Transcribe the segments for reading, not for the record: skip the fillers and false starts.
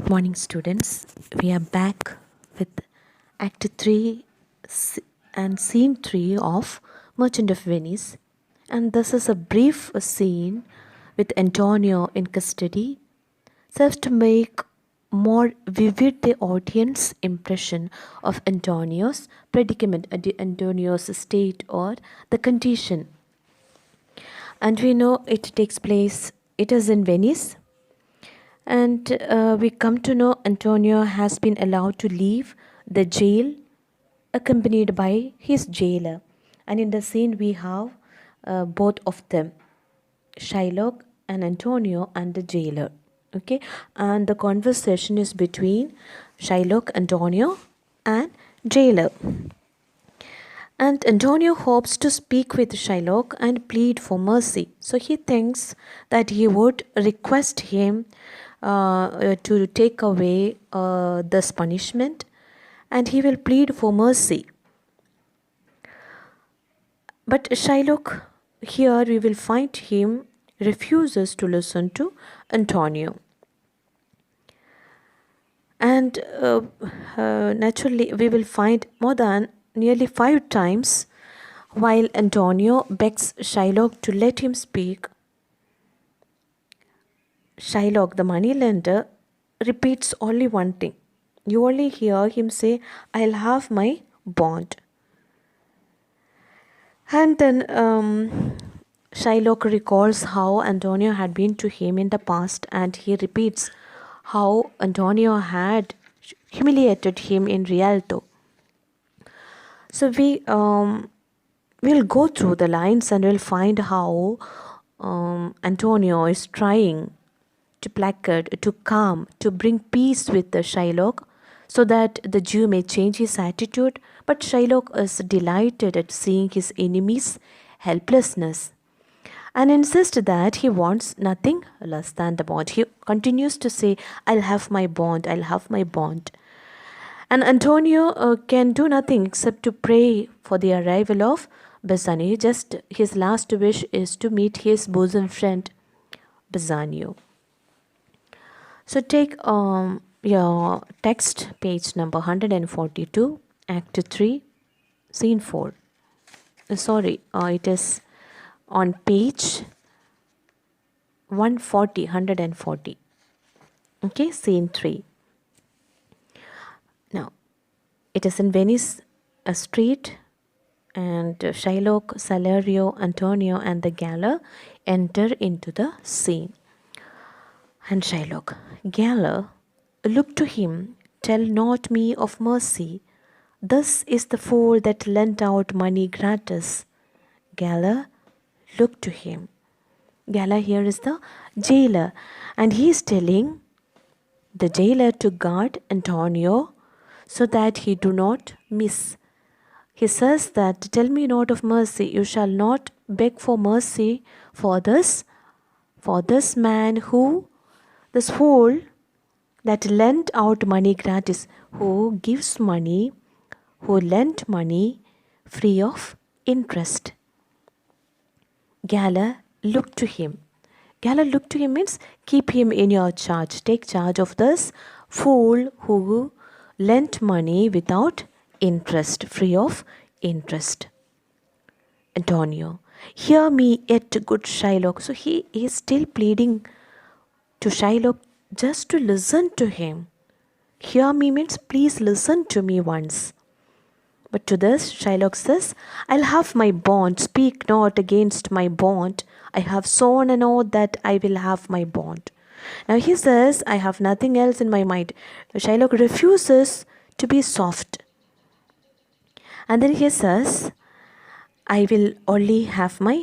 Morning, students. We are back with Act 3 and Scene 3 of Merchant of Venice. And this is a brief scene with Antonio in custody, serves to make more vivid the audience impression of Antonio's predicament, Antonio's state or the condition. And we know it takes place, it is in Venice. And we come to know Antonio has been allowed to leave the jail accompanied by his jailer. And in the scene we have both of them, Shylock and Antonio and the jailer. Okay, and the conversation is between Shylock, Antonio and jailer. And Antonio hopes to speak with Shylock and plead for mercy. So he thinks that he would request him to take away this punishment, and he will plead for mercy. But Shylock, here we will find him refuses to listen to Antonio. And naturally we will find more than nearly 5 times while Antonio begs Shylock to let him speak. Shylock, the moneylender, repeats only one thing. You only hear him say, "I'll have my bond." And then Shylock recalls how Antonio had been to him in the past, and he repeats how Antonio had humiliated him in Rialto. So we will go through the lines and we'll find how Antonio is trying to placate, to calm, to bring peace with the Shylock so that the Jew may change his attitude. But Shylock is delighted at seeing his enemy's helplessness and insists that he wants nothing less than the bond. He continues to say, "I'll have my bond, I'll have my bond." And Antonio can do nothing except to pray for the arrival of Bassanio. Just his last wish is to meet his bosom friend, Bassanio. So take your text, page number 142, Act 3, Scene 4. It is on page 140. Okay, Scene 3. Now, it is in Venice, a street, and Shylock, Salario, Antonio, and the gaoler enter into the scene. And Shylock, "Gaoler, look to him, tell not me of mercy. This is the fool that lent out money gratis. Gaoler, look to him." Gaoler here is the jailer, and he is telling the jailer to guard Antonio so that he do not miss. He says that, "Tell me not of mercy. You shall not beg for mercy for this man who, this fool that lent out money gratis, who gives money, who lent money free of interest. Gaoler, look to him." Gaoler, look to him means keep him in your charge. Take charge of this fool who lent money without interest, free of interest. Antonio, hear me yet, good Shylock. So he is still pleading to Shylock just to listen to him. Hear me means please listen to me once. But to this, Shylock says, "I'll have my bond. Speak not against my bond. I have sworn an oath that I will have my bond." Now he says, "I have nothing else in my mind." Shylock refuses to be soft. And then he says, "I will only have my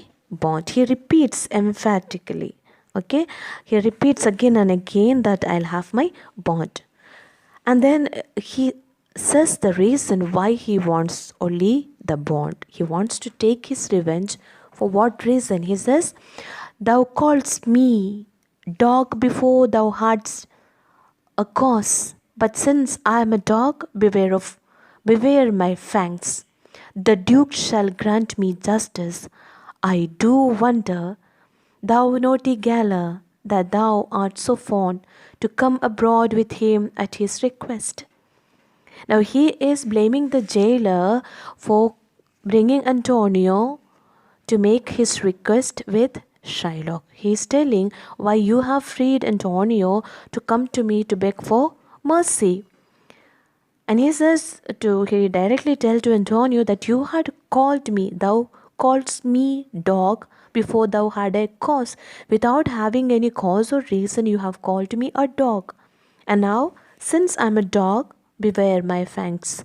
bond." He repeats emphatically. Okay, he repeats again and again that I'll have my bond. And then he says the reason why he wants only the bond. He wants to take his revenge. For what reason? He says, "Thou callest me dog before thou hadst a cause, but since I am a dog, beware my fangs. The Duke shall grant me justice. I do wonder, thou naughty gaoler, that thou art so fond to come abroad with him at his request. Now he is blaming the jailer for bringing Antonio to make his request with Shylock. He is telling why you have freed Antonio to come to me to beg for mercy. And he directly tells to Antonio that you had called me, thou callest me dog before thou had a cause. Without having any cause or reason, you have called me a dog. And now, since I'm a dog, beware my fangs.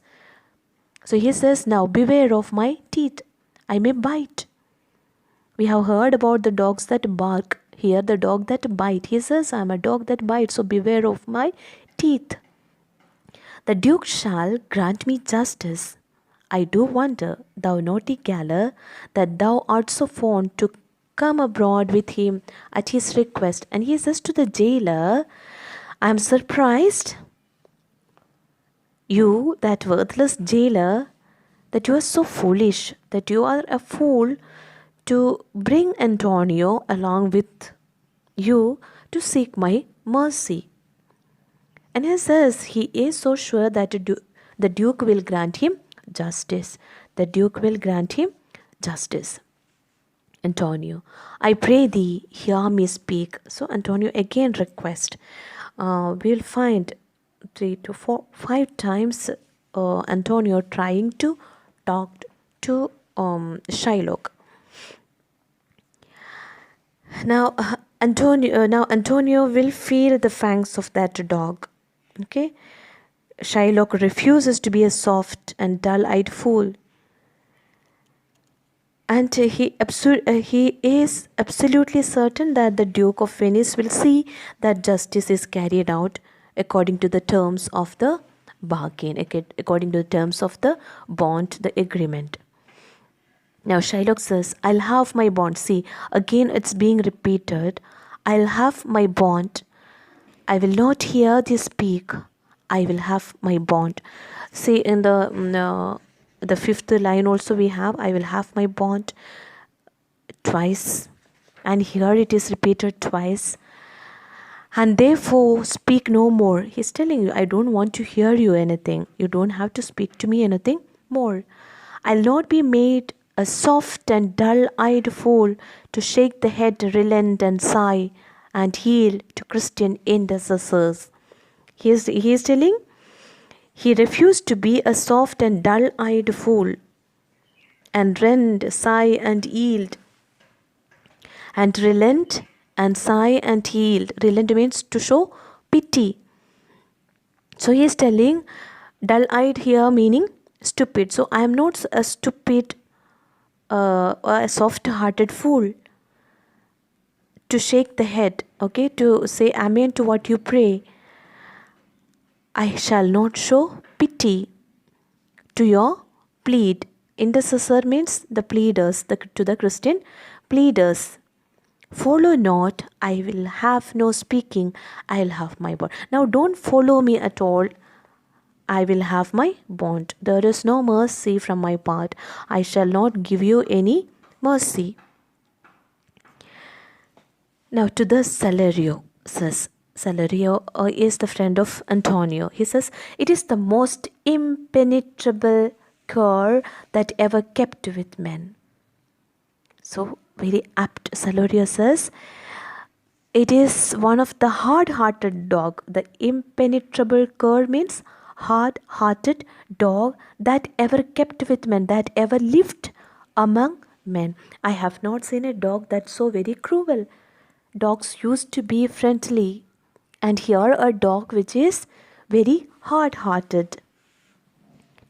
So he says, now beware of my teeth. I may bite. We have heard about the dogs that bark. Here, the dog that bite. He says, I'm a dog that bites, so beware of my teeth. The Duke shall grant me justice. I do wonder, thou naughty gaoler, that thou art so fond to come abroad with him at his request. And he says to the jailer, I am surprised, you, that worthless jailer, that you are so foolish, that you are a fool to bring Antonio along with you to seek my mercy. And he says he is so sure that the Duke will grant him justice. The Duke will grant him justice. Antonio, I pray thee, hear me speak. So Antonio again request. We'll find 3 to 4, 5 times Antonio trying to talk to Shylock. Now Antonio will feel the fangs of that dog. Okay, Shylock refuses to be a soft and dull-eyed fool, and he is absolutely certain that the Duke of Venice will see that justice is carried out according to the terms of the bargain, according to the terms of the bond, the agreement. Now Shylock says, I'll have my bond. See, again it's being repeated. I'll have my bond. I will not hear thee speak. I will have my bond. See, in the 5th line also we have, I will have my bond twice. And here it is repeated twice. And therefore speak no more. He's telling you, I don't want to hear you anything. You don't have to speak to me anything more. I'll not be made a soft and dull-eyed fool to shake the head, relent and sigh, and yield to Christian intercessors. He is telling he refused to be a soft and dull-eyed fool and rend, sigh and yield and relent and sigh and yield. Relent means to show pity. So he is telling dull-eyed here meaning stupid. So I am not a stupid or a soft-hearted fool to shake the head, okay, to say amen to what you pray. I shall not show pity to your plead. Intercessor means the pleaders, to the Christian pleaders. Follow not, I will have no speaking, I will have my bond. Now don't follow me at all. I will have my bond. There is no mercy from my part. I shall not give you any mercy. Now to the Salario says, Salario is the friend of Antonio. He says, it is the most impenetrable cure that ever kept with men. So very apt. Salario says, it is one of the hard-hearted dog. The impenetrable cur means hard-hearted dog that ever kept with men, that ever lived among men. I have not seen a dog that's so very cruel. Dogs used to be friendly, and here a dog which is very hard-hearted.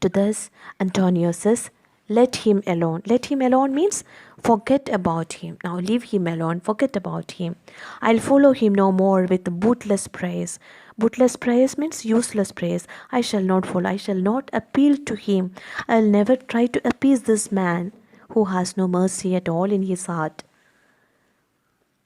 To this, Antonio says, let him alone. Let him alone means forget about him. Now leave him alone, forget about him. I'll follow him no more with bootless praise. Bootless praise means useless praise. I shall not follow, I shall not appeal to him. I'll never try to appease this man who has no mercy at all in his heart.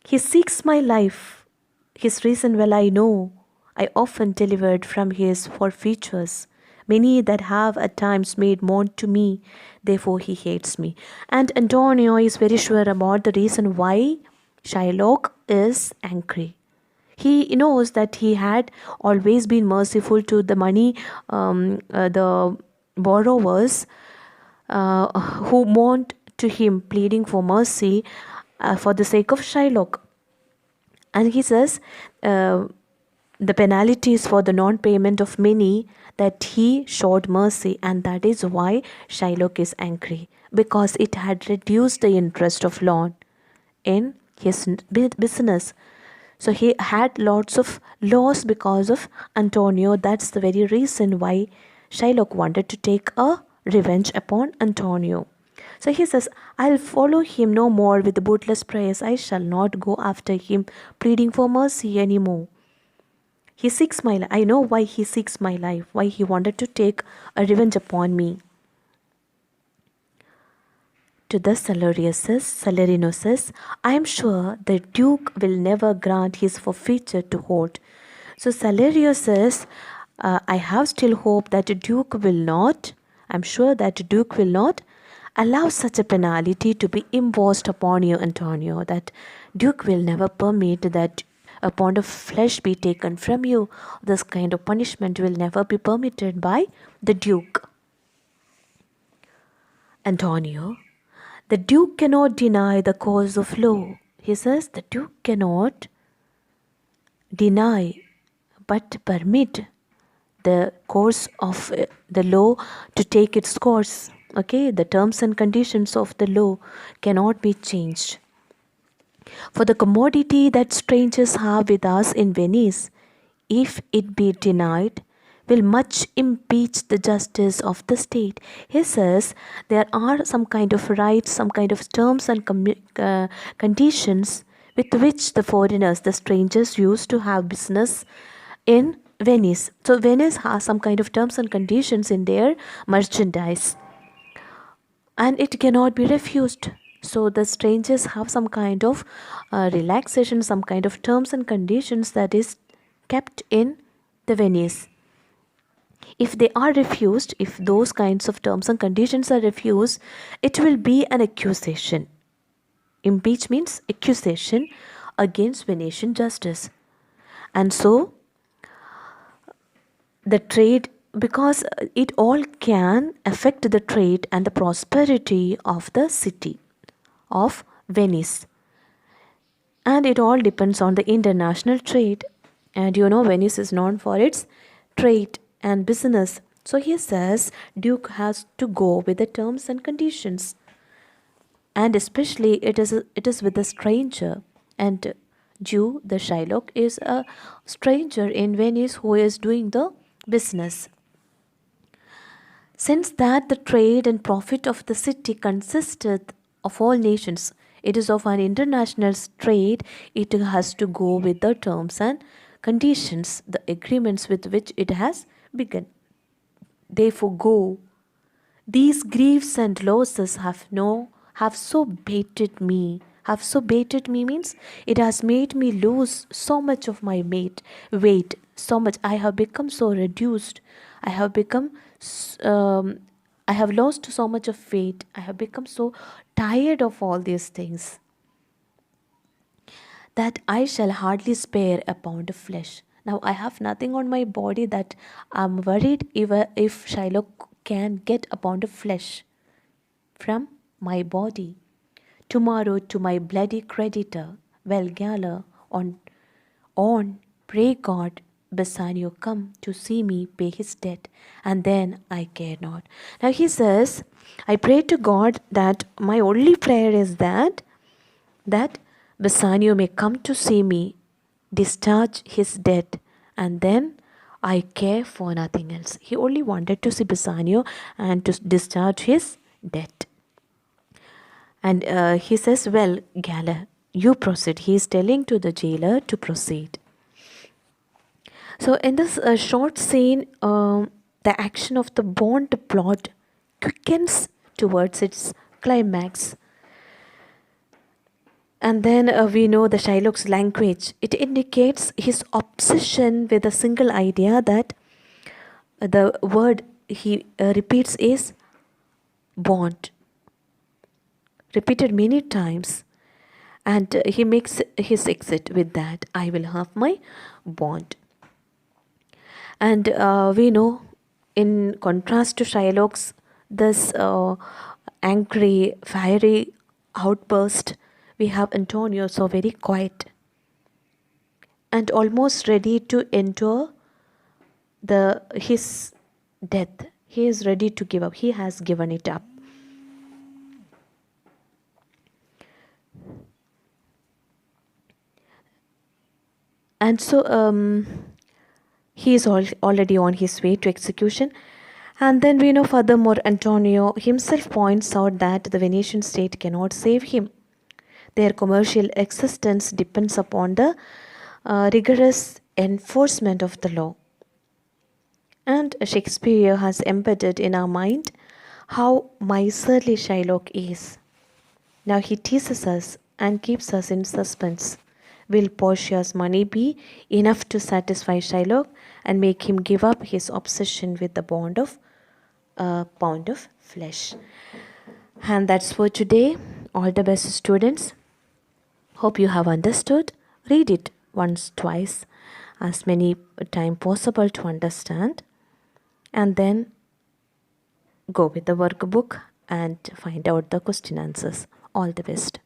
He seeks my life. His reason well I know. I often delivered from his forfeitures. Many that have at times made mourn to me, therefore he hates me. And Antonio is very sure about the reason why Shylock is angry. He knows that he had always been merciful to the the borrowers who mourned to him, pleading for mercy for the sake of Shylock. And he says the penalties for the non-payment of money, that he showed mercy, and that is why Shylock is angry, because it had reduced the interest of loan in his business. So he had lots of loss because of Antonio. That's the very reason why Shylock wanted to take a revenge upon Antonio. So he says, I'll follow him no more with bootless prayers. I shall not go after him pleading for mercy anymore. He seeks my life. I know why he seeks my life, why he wanted to take a revenge upon me. To the Salarino says, I am sure the Duke will never grant his forfeiture to Holt. So Salario says, I have still hope that the Duke will not, I'm sure that the Duke will not allow such a penalty to be imposed upon you, Antonio, that Duke will never permit that a pound of flesh be taken from you. This kind of punishment will never be permitted by the Duke. Antonio, the Duke cannot deny the cause of law. He says the Duke cannot deny but permit the course of the law to take its course. Okay, the terms and conditions of the law cannot be changed. For the commodity that strangers have with us in Venice, if it be denied, will much impeach the justice of the state. He says there are some kind of rights, some kind of terms and conditions with which the foreigners, the strangers, used to have business in Venice. So Venice has some kind of terms and conditions in their merchandise, and it cannot be refused. So the strangers have some kind of relaxation, some kind of terms and conditions that is kept in the Venice. If they are refused, if those kinds of terms and conditions are refused, it will be an accusation. Impeach means accusation against Venetian justice. And so the trade, because it all can affect the trade and the prosperity of the city of Venice. And it all depends on the international trade. And you know, Venice is known for its trade and business. So he says Duke has to go with the terms and conditions. And especially it is with a stranger. And Jew, the Shylock, is a stranger in Venice who is doing the business. Since that the trade and profit of the city consisteth of all nations, it is of an international trade, it has to go with the terms and conditions, the agreements with which it has begun. Therefore go. These griefs and losses have so baited me. Have so baited me means it has made me lose so much of my weight, so much. I have become so reduced. I have lost so much of weight. I have become so tired of all these things that I shall hardly spare a pound of flesh. Now I have nothing on my body that I'm worried if Shylock can get a pound of flesh from my body. Tomorrow to my bloody creditor, well Gala, on, pray God, Bassanio come to see me pay his debt, and then I care not. Now he says, I pray to God that my only prayer is that Bassanio may come to see me, discharge his debt, and then I care for nothing else. He only wanted to see Bassanio and to discharge his debt. And he says, well, Gala, you proceed. He is telling to the jailer to proceed. So in this short scene, the action of the bond plot quickens towards its climax. And then we know the Shylock's language. It indicates his obsession with a single idea, that the word he repeats is bond. Repeated many times. And he makes his exit with that, I will have my bond. And we know, in contrast to Shylock's this angry, fiery outburst, we have Antonio, so very quiet and almost ready to enter his death. He is ready to give up. He has given it up. And so he is already on his way to execution. And then we know, furthermore, Antonio himself points out that the Venetian state cannot save him. Their commercial existence depends upon the rigorous enforcement of the law. And Shakespeare has embedded in our mind how miserly Shylock is. Now he teases us and keeps us in suspense. Will Portia's money be enough to satisfy Shylock and make him give up his obsession with the bond of a pound of flesh? And that's for today. All the best, students. Hope you have understood. Read it once, twice, as many time possible to understand. And then go with the workbook and find out the question answers. All the best.